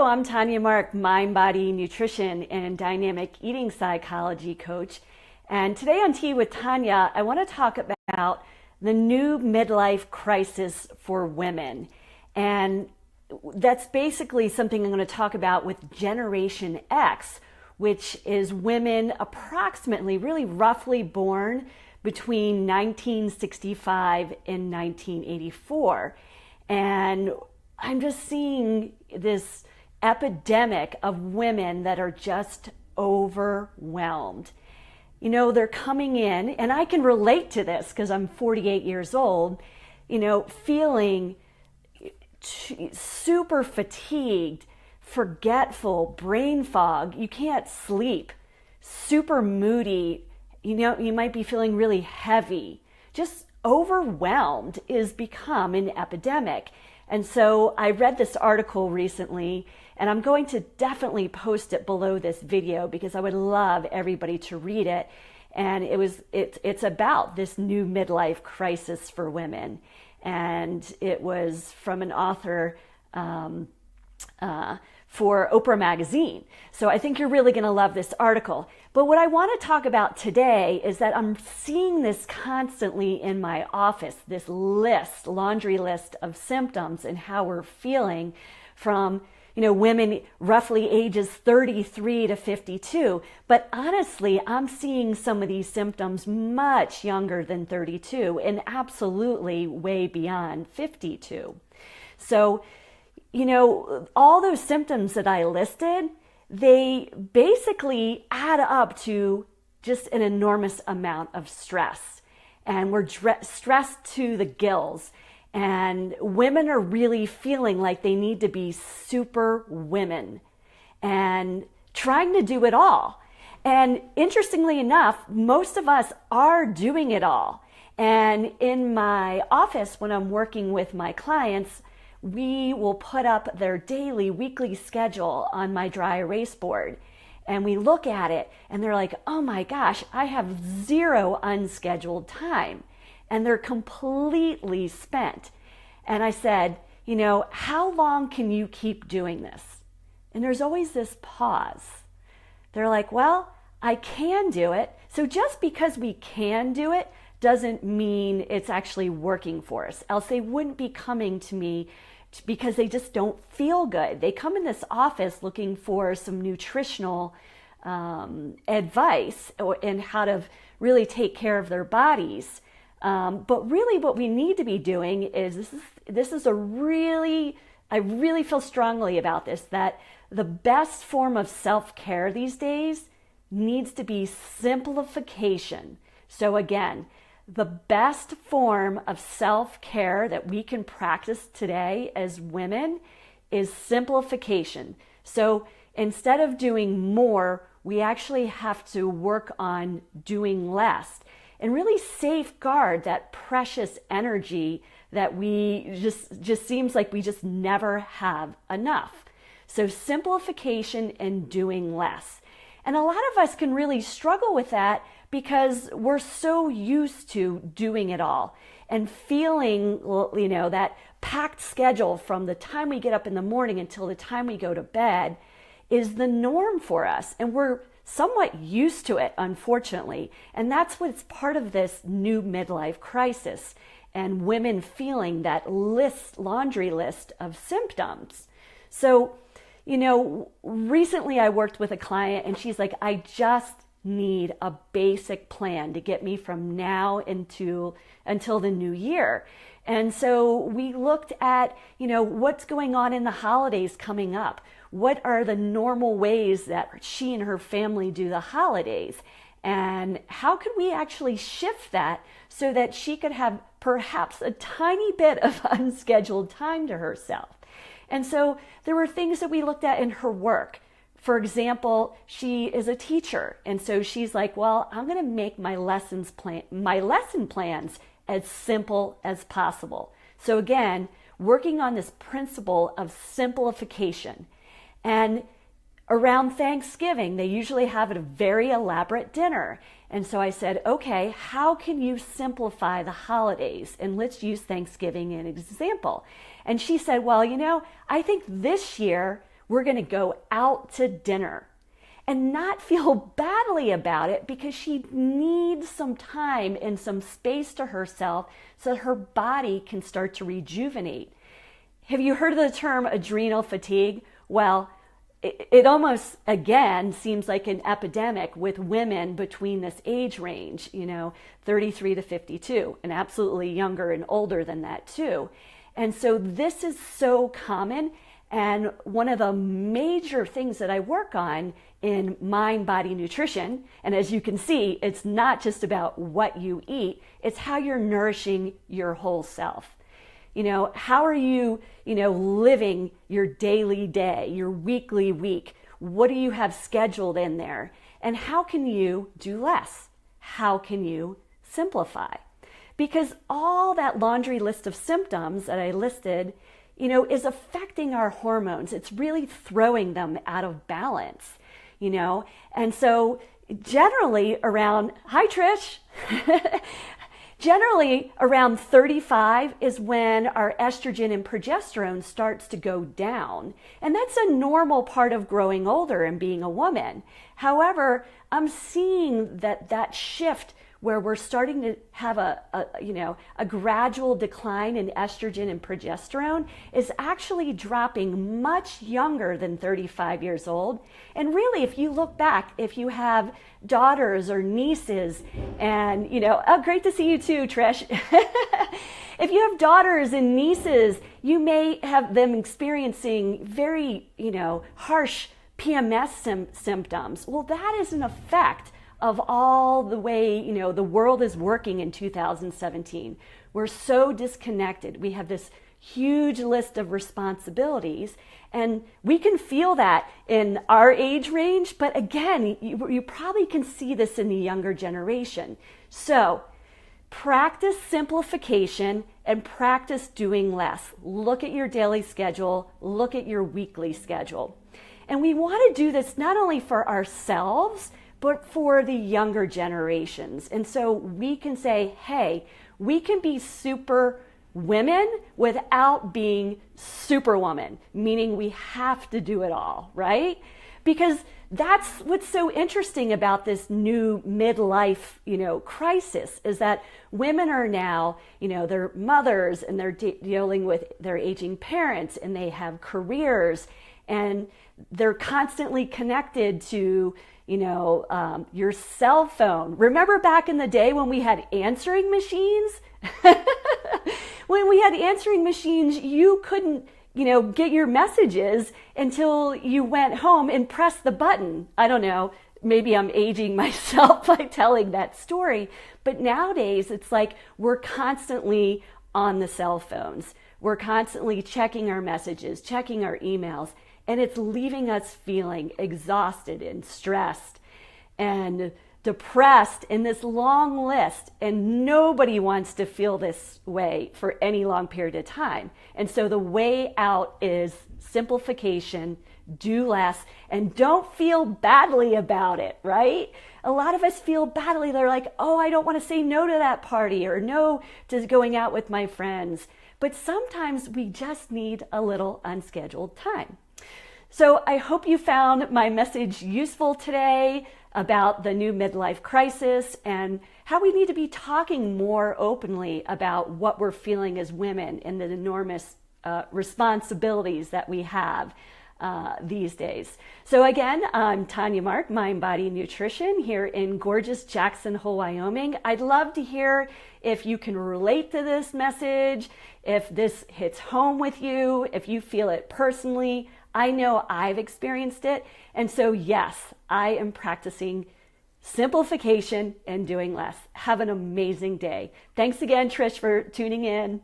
I'm Tanya Mark, mind, body, nutrition, and dynamic eating psychology coach. And today on Tea with Tanya, I want to talk about the new midlife crisis for women. And that's basically something I'm going to talk about with Generation X, which is women approximately, really roughly born between 1965 and 1984. And I'm just seeing this epidemic of women that are just overwhelmed. You know, they're coming in, and I can relate to this because I'm 48 years old, feeling super fatigued, forgetful, brain fog. You can't sleep, super moody. You might be feeling really heavy. Just overwhelmed is become an epidemic. And so I read this article recently, and I'm going to definitely post it below this video because I would love everybody to read it. And it's about this new midlife crisis for women. And it was from an author for Oprah Magazine. So I think you're really going to love this article. But what I want to talk about today is that I'm seeing this constantly in my office, this laundry list of symptoms and how we're feeling from, women roughly ages 33 to 52. But honestly, I'm seeing some of these symptoms much younger than 32 and absolutely way beyond 52. So, all those symptoms that I listed, they basically add up to just an enormous amount of stress. And we're stressed to the gills. And women are really feeling like they need to be super women and trying to do it all. And interestingly enough, most of us are doing it all. And in my office, when I'm working with my clients, we will put up their daily, weekly schedule on my dry erase board. And we look at it and they're like, oh my gosh, I have zero unscheduled time. And they're completely spent. And I said, how long can you keep doing this? And there's always this pause. They're like, well, I can do it. So just because we can do it doesn't mean it's actually working for us. Else they wouldn't be coming to me because they just don't feel good. They come in this office looking for some nutritional advice and how to really take care of their bodies. But really what we need to be doing is, I really feel strongly about this, that the best form of self-care these days needs to be simplification. So again, the best form of self-care that we can practice today as women is simplification. So instead of doing more, we actually have to work on doing less and really safeguard that precious energy that we just seems like we just never have enough. So simplification and doing less. And a lot of us can really struggle with that because we're so used to doing it all and feeling, that packed schedule from the time we get up in the morning until the time we go to bed is the norm for us. And we're somewhat used to it, unfortunately. And that's what's part of this new midlife crisis and women feeling that laundry list of symptoms. So, recently I worked with a client and she's like, I just need a basic plan to get me from now until the new year. And so we looked at, what's going on in the holidays coming up. What are the normal ways that she and her family do the holidays? And how could we actually shift that so that she could have perhaps a tiny bit of unscheduled time to herself? And so there were things that we looked at in her work. For example, she is a teacher. And so she's like, well, I'm going to make my lesson plans as simple as possible. So again, working on this principle of simplification. And around Thanksgiving, they usually have a very elaborate dinner. And so I said, okay, how can you simplify the holidays? And let's use Thanksgiving as an example. And she said, well, I think this year we're going to go out to dinner and not feel badly about it because she needs some time and some space to herself so that her body can start to rejuvenate. Have you heard of the term adrenal fatigue? Well, it almost, again, seems like an epidemic with women between this age range, 33 to 52, and absolutely younger and older than that too. And so this is so common. And one of the major things that I work on in mind-body nutrition, and as you can see, it's not just about what you eat, it's how you're nourishing your whole self. How are you, living your daily day, your weekly week? What do you have scheduled in there? And how can you do less? How can you simplify? Because all that laundry list of symptoms that I listed, is affecting our hormones. It's really throwing them out of balance, And so generally around, hi Trish, generally around 35 is when our estrogen and progesterone starts to go down. And that's a normal part of growing older and being a woman. However, I'm seeing that shift where we're starting to have a gradual decline in estrogen and progesterone is actually dropping much younger than 35 years old. And really, if you look back, if you have daughters or nieces, and, great to see you too, Trish. If you have daughters and nieces, you may have them experiencing very, harsh PMS symptoms. Well, that is an effect of all the way, the world is working in 2017. We're so disconnected. We have this huge list of responsibilities, and we can feel that in our age range, but again, you probably can see this in the younger generation. So practice simplification and practice doing less. Look at your daily schedule, look at your weekly schedule. And we want to do this not only for ourselves, but for the younger generations. And so we can say, hey, we can be super women without being superwoman, meaning we have to do it all, right? Because that's what's so interesting about this new midlife, crisis, is that women are now, they're mothers and they're dealing with their aging parents, and they have careers, and they're constantly connected to your cell phone. Remember back in the day when we had answering machines? When we had answering machines, you couldn't, get your messages until you went home and pressed the button. I don't know, maybe I'm aging myself by telling that story. But nowadays, it's like we're constantly on the cell phones. We're constantly checking our messages, checking our emails. And it's leaving us feeling exhausted and stressed and depressed in this long list. And nobody wants to feel this way for any long period of time. And so the way out is simplification, do less, and don't feel badly about it, right? A lot of us feel badly. They're like, oh, I don't want to say no to that party or no to going out with my friends. But sometimes we just need a little unscheduled time. So I hope you found my message useful today about the new midlife crisis and how we need to be talking more openly about what we're feeling as women and the enormous responsibilities that we have these days. So again, I'm Tanya Mark, Mind Body Nutrition here in gorgeous Jackson Hole, Wyoming. I'd love to hear if you can relate to this message, if this hits home with you, if you feel it personally. I know I've experienced it. And so, yes, I am practicing simplification and doing less. Have an amazing day. Thanks again, Trish, for tuning in.